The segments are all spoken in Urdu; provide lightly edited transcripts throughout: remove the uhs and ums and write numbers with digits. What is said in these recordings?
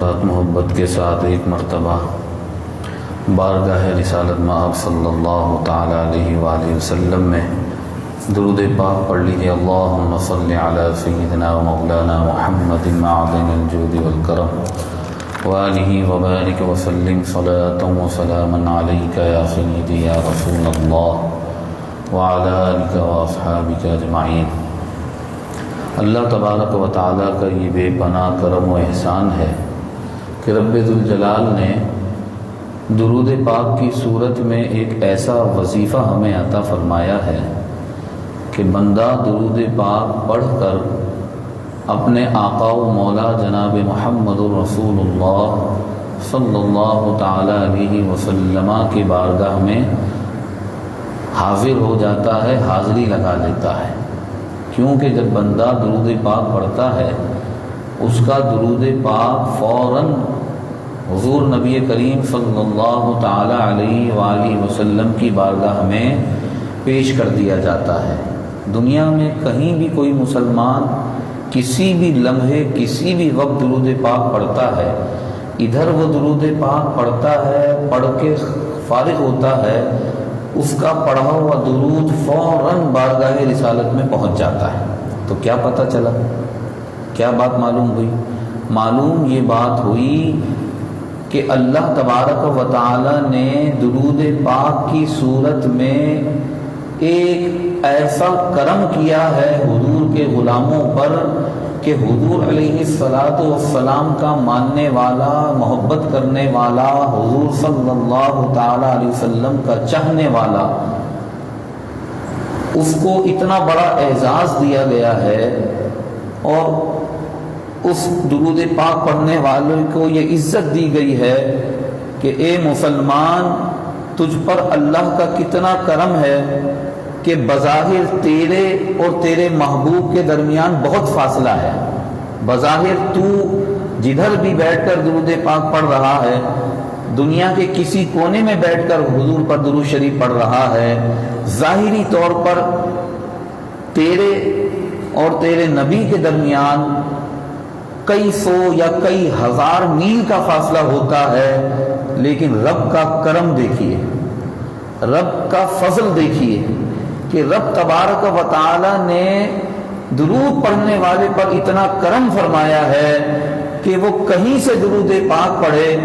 محبت کے ساتھ ایک مرتبہ بارگاہ رسالت مآب صلی اللہ تعالی علیہ وآلہ وسلم میں درود پاک پڑھ لیجیے۔ اللہم صلی علی سیدنا و مولانا محمد معدن الجود والکرم وآلہ وبارک وسلم صلاة و سلاما علیک یا سیدی یا رسول اللہ وعلی آلک و اصحابک اجمعین۔ اللہ تبارک و تعالیٰ کا یہ بے پناہ کرم و احسان ہے کہ رب ذوالجلال نے درود پاک کی صورت میں ایک ایسا وظیفہ ہمیں عطا فرمایا ہے کہ بندہ درود پاک پڑھ کر اپنے آقا و مولا جناب محمد الرسول اللہ صلی اللہ تعالی علیہ وسلم کی بارگاہ میں حاضر ہو جاتا ہے، حاضری لگا لیتا ہے۔ کیونکہ جب بندہ درود پاک پڑھتا ہے اس کا درود پاک فوراً حضور نبی کریم صلی اللہ تعالی علیہ وآلہ وسلم کی بارگاہ میں پیش کر دیا جاتا ہے۔ دنیا میں کہیں بھی کوئی مسلمان کسی بھی لمحے کسی بھی وقت درود پاک پڑھتا ہے، ادھر وہ درود پاک پڑھتا ہے، پڑھ کے فارغ ہوتا ہے، اس کا پڑھا ہوا درود فوراً بارگاہ رسالت میں پہنچ جاتا ہے۔ تو کیا پتہ چلا؟ کیا بات معلوم ہوئی؟ معلوم یہ بات ہوئی کہ اللہ تبارک و تعالی نے درود پاک کی صورت میں ایک ایسا کرم کیا ہے حضور کے غلاموں پر کہ حضور علیہ الصلاۃ والسلام کا ماننے والا، محبت کرنے والا، حضور صلی اللہ تعالی علیہ وسلم کا چاہنے والا، اس کو اتنا بڑا اعزاز دیا گیا ہے اور اس درود پاک پڑھنے والوں کو یہ عزت دی گئی ہے کہ اے مسلمان، تجھ پر اللہ کا کتنا کرم ہے کہ بظاہر تیرے اور تیرے محبوب کے درمیان بہت فاصلہ ہے۔ بظاہر تو جدھر بھی بیٹھ کر درود پاک پڑھ رہا ہے، دنیا کے کسی کونے میں بیٹھ کر حضور پر درود شریف پڑھ رہا ہے، ظاہری طور پر تیرے اور تیرے نبی کے درمیان کئی سو یا کئی ہزار میل کا فاصلہ ہوتا ہے، لیکن رب کا کرم دیکھیے، رب کا فضل دیکھیے کہ رب تبارک و تعالی نے درود پڑھنے والے پر اتنا کرم فرمایا ہے کہ وہ کہیں سے درود پاک پڑھے،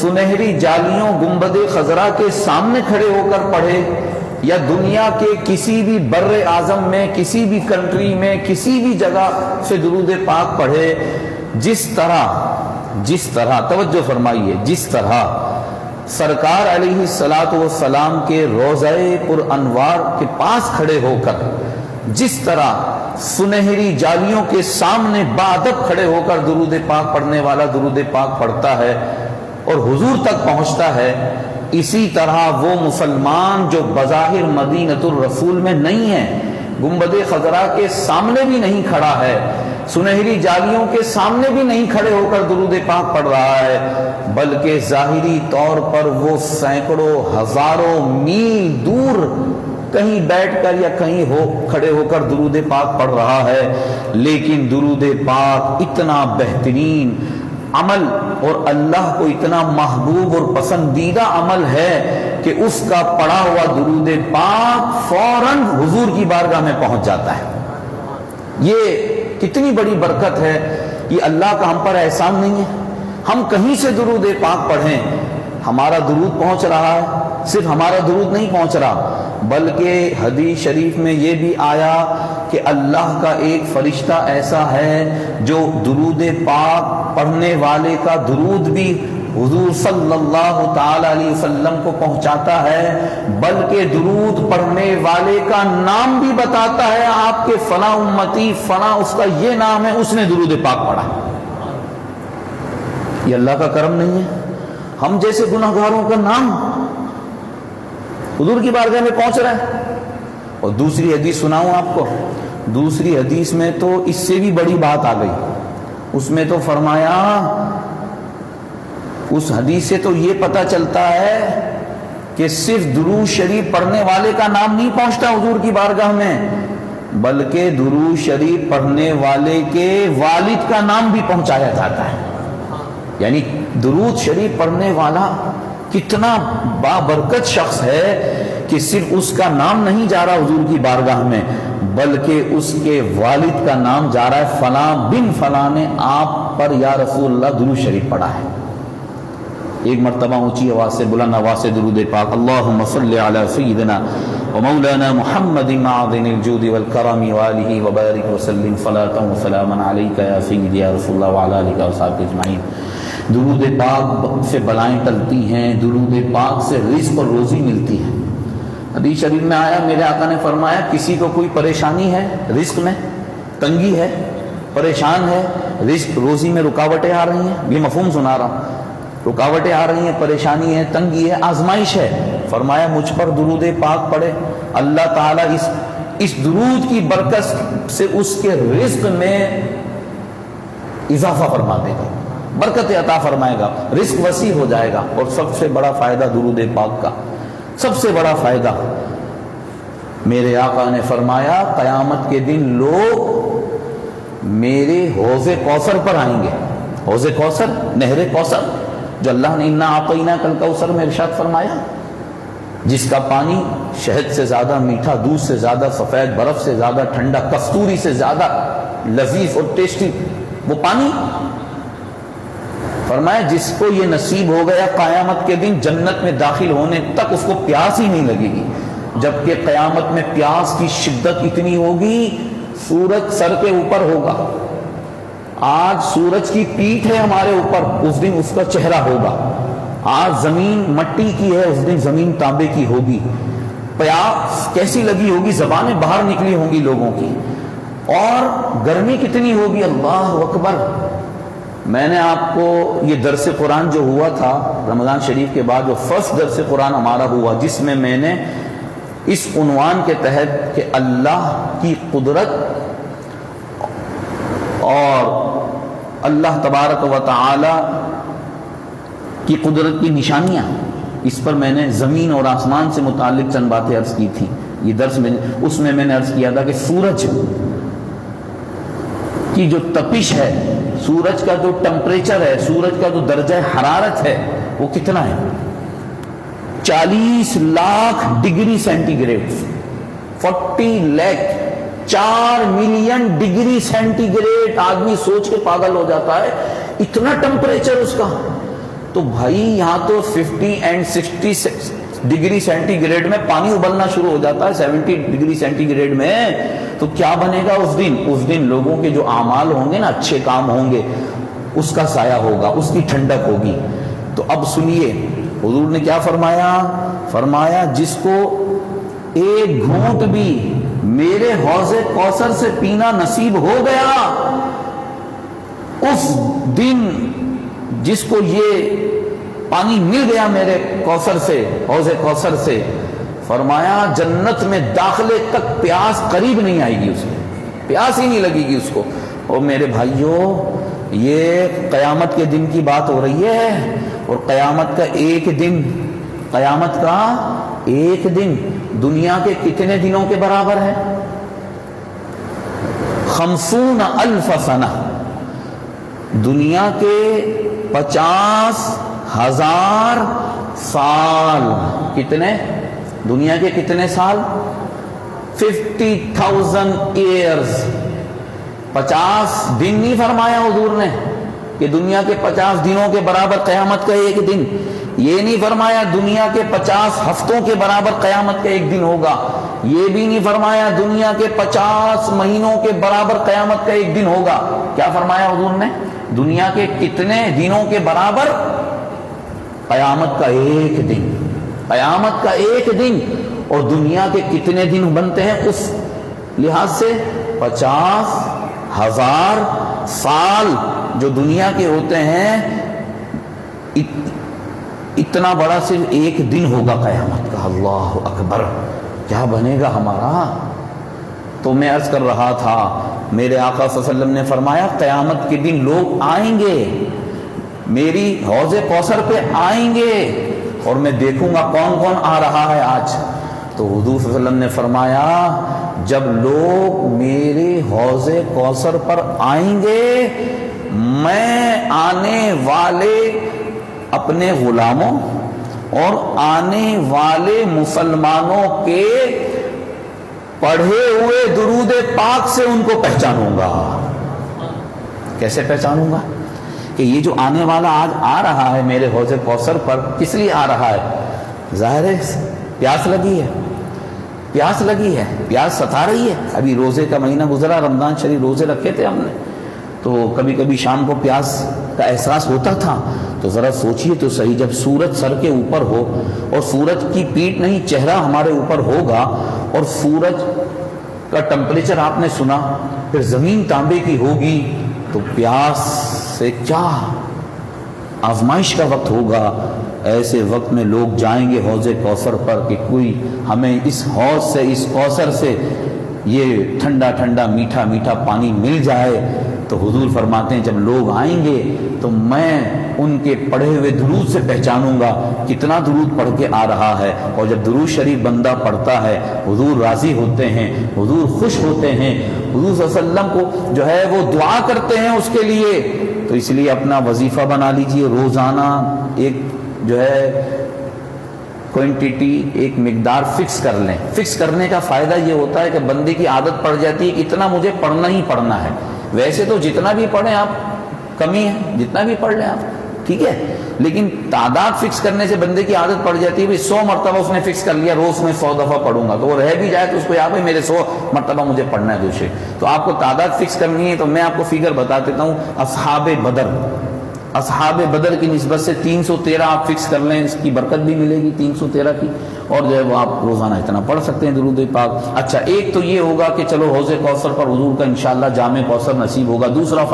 سنہری جالیوں گنبد خضرا کے سامنے کھڑے ہو کر پڑھے، یا دنیا کے کسی بھی بر اعظم میں، کسی بھی کنٹری میں، کسی بھی جگہ سے درود پاک پڑھے، جس طرح توجہ فرمائیے، جس طرح سرکار علیہ الصلاۃ والسلام کے روضہ پر انوار کے پاس کھڑے ہو کر، جس طرح سنہری جالیوں کے سامنے باادب کھڑے ہو کر درود پاک پڑھنے والا درود پاک پڑھتا ہے اور حضور تک پہنچتا ہے، اسی طرح وہ مسلمان جو بظاہر مدینۃ الرسول میں نہیں ہے، گنبد خضرا کے سامنے بھی نہیں کھڑا ہے، سنہری جالیوں کے سامنے بھی نہیں کھڑے ہو کر درود پاک پڑھ رہا ہے، بلکہ ظاہری طور پر وہ سینکڑوں ہزاروں میل دور کہیں بیٹھ کر یا کہیں کھڑے ہو کر درود پاک پڑھ رہا ہے، لیکن درود پاک اتنا بہترین عمل اور اللہ کو اتنا محبوب اور پسندیدہ عمل ہے کہ اس کا پڑھا ہوا درود پاک فوراً حضور کی بارگاہ میں پہنچ جاتا ہے۔ یہ کتنی بڑی برکت ہے، یہ اللہ کا ہم پر احسان نہیں ہے؟ ہم کہیں سے درود پاک پڑھیں، ہمارا درود پہنچ رہا ہے، صرف ہمارا درود نہیں پہنچ رہا بلکہ حدیث شریف میں یہ بھی آیا کہ اللہ کا ایک فرشتہ ایسا ہے جو درود پاک پڑھنے والے کا درود بھی حضور صلی اللہ تعالی علیہ وسلم کو پہنچاتا ہے، بلکہ درود پڑھنے والے کا نام بھی بتاتا ہے، آپ کے فلاں امتی فلاں اس کا یہ نام ہے، اس نے درود پاک پڑھا۔ یہ اللہ کا کرم نہیں ہے؟ ہم جیسے گناہگاروں کا نام حضور کی بارگاہ میں پہنچ رہا ہے۔ اور دوسری حدیث سناؤں آپ کو، دوسری حدیث میں تو اس سے بھی بڑی بات آ گئی، اس میں تو فرمایا، اس حدیث سے تو یہ پتہ چلتا ہے کہ صرف درود شریف پڑھنے والے کا نام نہیں پہنچتا حضور کی بارگاہ میں، بلکہ درود شریف پڑھنے والے کے والد کا نام بھی پہنچایا جاتا ہے۔ یعنی درود شریف پڑھنے والا کتنا بابرکت شخص ہے کہ صرف اس کا نام نہیں جا رہا حضور کی بارگاہ میں، بلکہ اس کے والد کا نام جا رہا ہے، فلاں بن فلاں نے آپ پر یا رسول اللہ درود شریف پڑھا ہے۔ ایک مرتبہ اونچی آواز سے بلند آواز سے درود پاک، اللہم صلی علی سیدنا ومولانا محمد معدن الجود والکرم وآلہ وبارک وسلم صلاۃ وسلاما علیک یا سیدی یا رسول اللہ وعلی آلہ وصحبہ اجمعین۔ درود پاک سے بلائیں ٹلتی ہیں، درود پاک سے رزق اور روزی ملتی ہے۔ حدیث شریف میں آیا، میرے آقا نے فرمایا کسی کو کوئی پریشانی ہے، رزق میں تنگی ہے، پریشان ہے، رزق روزی میں رکاوٹیں آ رہی ہیں، یہ مفہوم سنا رہا ہوں، رکاوٹیں آ رہی ہیں، پریشانی ہے، تنگی ہے، آزمائش ہے، فرمایا مجھ پر درود پاک پڑھے، اللہ تعالیٰ اس درود کی برکت سے اس کے رزق میں اضافہ فرما دے گا، برکت عطا فرمائے گا، رزق وسیع ہو جائے گا۔ اور سب سے بڑا فائدہ درود پاک کا، سب سے بڑا فائدہ، میرے آقا نے فرمایا قیامت کے دن لوگ میرے حوض کوثر پر آئیں گے۔ حوض کوثر، نہر کوثر، جو اللہ نے انا اعطیناک الکوثر میں ارشاد فرمایا، جس کا پانی شہد سے زیادہ میٹھا، دودھ سے زیادہ سفید، برف سے زیادہ ٹھنڈا، کستوری سے زیادہ لذیذ اور ٹیسٹی وہ پانی، فرمایا جس کو یہ نصیب ہو گیا قیامت کے دن جنت میں داخل ہونے تک اس کو پیاس ہی نہیں لگے گی، جبکہ قیامت میں پیاس کی شدت اتنی ہوگی سورج سر کے اوپر ہوگا۔ آج سورج کی پیٹھ ہے ہمارے اوپر، اس دن اس کا چہرہ ہوگا۔ آج زمین مٹی کی ہے، اس دن زمین تانبے کی ہوگی۔ پیاس کیسی لگی ہوگی، زبانیں باہر نکلی ہوں گی لوگوں کی، اور گرمی کتنی ہوگی، اللہ اکبر۔ میں نے آپ کو یہ درس قرآن جو ہوا تھا رمضان شریف کے بعد، جو فرسٹ درس قرآن ہمارا ہوا، جس میں میں نے اس عنوان کے تحت کہ اللہ کی قدرت اور اللہ تبارک و تعالی کی قدرت کی نشانیاں، اس پر میں نے زمین اور آسمان سے متعلق چند باتیں عرض کی تھی۔ یہ درس میں اس میں نے عرض کیا تھا کہ سورج کی جو تپش ہے، سورج کا جو ٹمپریچر ہے، سورج کا جو درجہ حرارت ہے، وہ کتنا ہے؟ 40 lakh degree centigrade, 40 lakh, 4 million degree centigrade. آدمی سوچ کے پاگل ہو جاتا ہے، اتنا ٹمپریچر اس کا۔ تو بھائی یہاں تو 50 اینڈ 60 ڈگری سینٹی گریڈ میں پانی ابلنا شروع ہو جاتا ہے، 70 ڈگری سینٹی گریڈ میں۔ تو کیا بنے گا اس دن؟ اس دن لوگوں کے جو اعمال ہوں گے نا، اچھے کام ہوں گے، اس کا سایہ ہوگا، اس کی ٹھنڈک ہوگی۔ تو اب سنیے حضور نے کیا فرمایا، فرمایا جس کو ایک گھونٹ بھی میرے حوض کوثر سے پینا نصیب ہو گیا، اس دن جس کو یہ پانی مل گیا میرے کوثر سے، حوض کوثر سے، فرمایا جنت میں داخلے تک پیاس قریب نہیں آئے گی، اس کو پیاس ہی نہیں لگے گی اس کو۔ اور میرے بھائیوں، یہ قیامت کے دن کی بات ہو رہی ہے، اور قیامت کا ایک دن، قیامت کا ایک دن دنیا کے کتنے دنوں کے برابر ہے؟ 50,000 سنہ، دنیا کے 50,000 سال۔ کتنے؟ دنیا کے کتنے سال؟ 50,000 ایئرز۔ 50 دن نہیں فرمایا حضور نے کہ دنیا کے 50 دنوں کے برابر قیامت کا ایک دن، یہ نہیں فرمایا دنیا کے 50 ہفتوں کے برابر قیامت کا ایک دن ہوگا، یہ بھی نہیں فرمایا دنیا کے 50 مہینوں کے برابر قیامت کا ایک دن ہوگا۔ کیا فرمایا حضور نے؟ دنیا کے کتنے دنوں کے برابر؟ قیامت کا ایک دن، قیامت کا ایک دن۔ اور دنیا کے کتنے دن بنتے ہیں اس لحاظ سے؟ 50,000 سال جو دنیا کے ہوتے ہیں، اتنا بڑا صرف ایک دن ہوگا قیامت کا۔ اللہ اکبر، کیا بنے گا ہمارا؟ تو میں عرض کر رہا تھا، میرے آقا صلی اللہ علیہ وسلم نے فرمایا قیامت کے دن لوگ آئیں گے، میری حوض کوثر پہ آئیں گے، اور میں دیکھوں گا کون کون آ رہا ہے آج۔ تو حضور صلی اللہ علیہ وسلم نے فرمایا جب لوگ میرے حوض کوثر پر آئیں گے، میں آنے والے اپنے غلاموں اور آنے والے مسلمانوں کے پڑھے ہوئے درود پاک سے ان کو پہچانوں گا۔ کیسے پہچانوں گا؟ کہ یہ جو آنے والا آج آ رہا ہے میرے حوض کوثر پر، کس لیے آ رہا ہے؟ ظاہر ہے پیاس لگی ہے، پیاس لگی ہے، پیاس ستا رہی ہے۔ ابھی روزے کا مہینہ گزرا، رمضان شریف روزے رکھے تھے ہم نے، تو کبھی کبھی شام کو پیاس کا احساس ہوتا تھا۔ تو ذرا سوچئے تو صحیح، جب سورج سر کے اوپر ہو اور سورج کی پیٹھ نہیں چہرہ ہمارے اوپر ہوگا اور سورج کا ٹمپریچر آپ نے سنا، پھر زمین تانبے کی ہوگی، تو پیاس سے کیا آزمائش کا وقت ہوگا۔ ایسے وقت میں لوگ جائیں گے حوض کوثر پر کہ کوئی ہمیں اس حوض سے، اس کوثر سے یہ ٹھنڈا ٹھنڈا میٹھا میٹھا پانی مل جائے۔ تو حضور فرماتے ہیں جب لوگ آئیں گے تو میں ان کے پڑھے ہوئے درود سے پہچانوں گا کتنا درود پڑھ کے آ رہا ہے۔ اور جب درود شریف بندہ پڑھتا ہے حضور راضی ہوتے ہیں، حضور خوش ہوتے ہیں، حضور صلی اللہ علیہ وسلم کو جو ہے وہ دعا کرتے ہیں اس کے لیے۔ تو اس لیے اپنا وظیفہ بنا لیجئے، روزانہ ایک جو ہے کوانٹٹی، ایک مقدار فکس کر لیں۔ فکس کرنے کا فائدہ یہ ہوتا ہے کہ بندے کی عادت پڑ جاتی ہے کہ اتنا مجھے پڑھنا ہی پڑھنا ہے۔ ویسے تو جتنا بھی پڑھیں آپ کمی ہے، جتنا بھی پڑھ لیں آپ، ٹھیک ہے، لیکن تعداد فکس کرنے سے بندے کی عادت پڑ جاتی ہے۔ 100 مرتبہ اس نے فکس کر لیا روز میں 100 دفعہ پڑھوں گا، تو وہ رہ بھی جائے تو اس کو یاد ہے میرے 100 مرتبہ مجھے پڑھنا ہے دوسرے۔ تو آپ کو تعداد فکس کرنی ہے، تو میں آپ کو فگر بتا دیتا ہوں۔ اصحاب بدر کی نسبت سے 313 آپ فکس کر لیں، اس کی برکت بھی ملے گی 313 کی، اور جو ہے وہ آپ روزانہ اتنا پڑھ سکتے ہیں درود پاک۔ اچھا، ایک تو یہ ہوگا کہ چلو حوض کوثر پر حضور کا انشاءاللہ جام کوثر نصیب ہوگا۔ دوسرا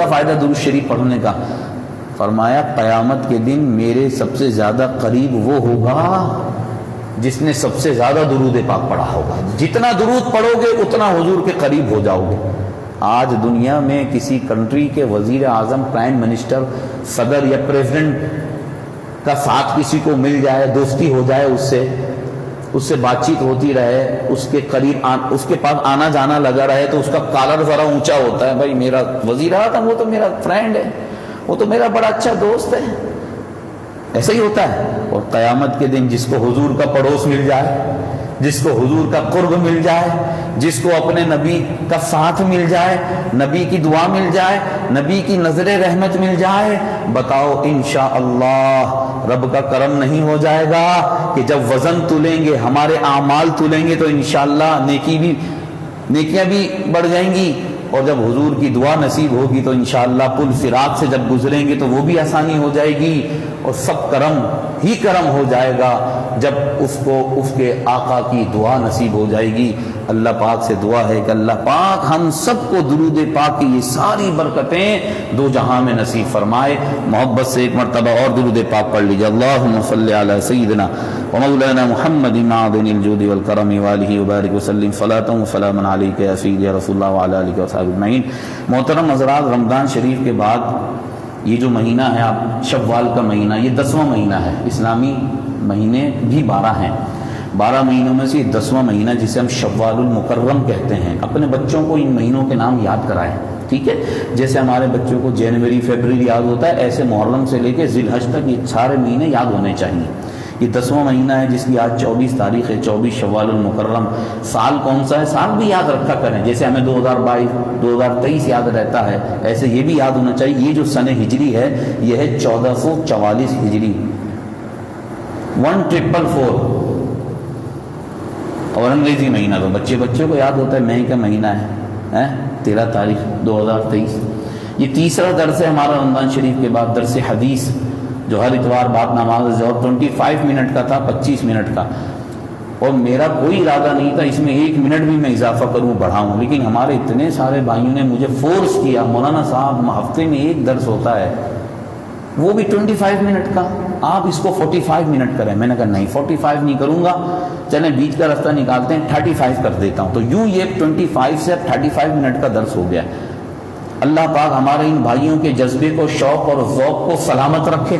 فائدہ درود شریف پڑھنے کا، فرمایا قیامت کے دن میرے سب سے زیادہ قریب وہ ہوگا جس نے سب سے زیادہ درود پاک پڑھا ہوگا۔ جتنا درود پڑھو گے اتنا حضور کے قریب ہو جاؤ گے۔ آج دنیا میں کسی کنٹری کے وزیر اعظم، پرائم منسٹر، صدر یا پریزیڈنٹ کا ساتھ کسی کو مل جائے، دوستی ہو جائے، اس سے بات چیت ہوتی رہے، اس کے قریب اس کے پاس آنا جانا لگا رہے، تو اس کا کالر ذرا اونچا ہوتا ہے، بھائی میرا وزیر اعظم وہ تو میرا فرینڈ ہے، وہ تو میرا بڑا اچھا دوست ہے، ایسا ہی ہوتا ہے۔ اور قیامت کے دن جس کو حضور کا پڑوس مل جائے، جس کو حضور کا قرب مل جائے، جس کو اپنے نبی کا ساتھ مل جائے، نبی کی دعا مل جائے، نبی کی نظر رحمت مل جائے، بتاؤ انشاءاللہ رب کا کرم نہیں ہو جائے گا کہ جب وزن تلیں گے، ہمارے اعمال تلیں گے، تو انشاءاللہ نیکیاں بھی بڑھ جائیں گی، اور جب حضور کی دعا نصیب ہوگی تو انشاءاللہ پل صراط سے جب گزریں گے تو وہ بھی آسانی ہو جائے گی، اور سب کرم ہی کرم ہو جائے گا جب اس کو اس کے آقا کی دعا نصیب ہو جائے گی۔ اللہ پاک سے دعا ہے کہ اللہ پاک ہم سب کو درود پاک کی یہ ساری برکتیں دو جہاں میں نصیب فرمائے۔ محبت سے ایک مرتبہ اور درود پاک پڑھ لیجیے۔ اللہم صلی علی سیدنا و مولانا محمد معدن الجود والکرم والہ وبارک وسلم صلاۃ و سلاما علیک یا سیدی یا رسول اللہ وعلی آلہ وصحبہ اجمعین۔ محترم حضرات، رمضان شریف کے بعد یہ جو مہینہ ہے آپ شوال کا مہینہ، یہ 10واں مہینہ ہے۔ اسلامی مہینے بھی 12 ہیں، 12 مہینوں میں سے یہ 10واں مہینہ جسے ہم شوال المکرم کہتے ہیں۔ اپنے بچوں کو ان مہینوں کے نام یاد کرائیں، ٹھیک ہے؟ جیسے ہمارے بچوں کو جنوری فیبرری یاد ہوتا ہے، ایسے محرم سے لے کے ذی الحج تک یہ سارے مہینے یاد ہونے چاہیے۔ یہ 10واں مہینہ ہے جس کی آج 24 تاریخ ہے، 24 شوال المکرم۔ سال کون سا ہے سال بھی یاد رکھا کریں، جیسے ہمیں 2022 2023 یاد رہتا ہے، ایسے یہ بھی یاد ہونا چاہیے۔ یہ جو سن ہجری ہے یہ ہے 1444 ہجری، 1444۔ اور انگریزی مہینہ تو بچوں کو یاد ہوتا ہے، مئی کا مہینہ ہے 13 تاریخ 2023۔ یہ تیسرا درس ہے ہمارا رمضان شریف کے بعد، درس حدیث جو ہر اتوار بعد نماز اور 25 منٹ کا تھا، 25 منٹ کا، اور میرا کوئی ارادہ نہیں تھا اس میں 1 منٹ بھی میں اضافہ کروں بڑھاؤں، لیکن ہمارے اتنے سارے بھائیوں نے مجھے فورس کیا، مولانا صاحب ہفتے میں 1 درس ہوتا ہے وہ بھی 25 منٹ کا، آپ اس کو 45 منٹ کریں۔ میں نے کہا نہیں 45 نہیں کروں گا، چلیں بیچ کا راستہ نکالتے ہیں 35 کر دیتا ہوں۔ تو یوں یہ 25 سے 35 منٹ کا درس ہو گیا۔ اللہ پاک ہمارے ان بھائیوں کے جذبے کو، شوق اور ذوق کو سلامت رکھے،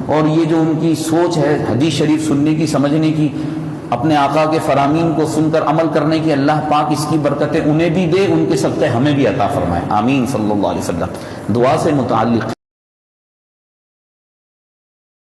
اور یہ جو ان کی سوچ ہے حدیث شریف سننے کی، سمجھنے کی، اپنے آقا کے فرامین کو سن کر عمل کرنے کی اللہ پاک اس کی برکتیں انہیں بھی دے، ان کے صدقے ہمیں بھی عطا فرمائے، آمین۔ صلی اللہ علیہ وسلم دعا سے متعلق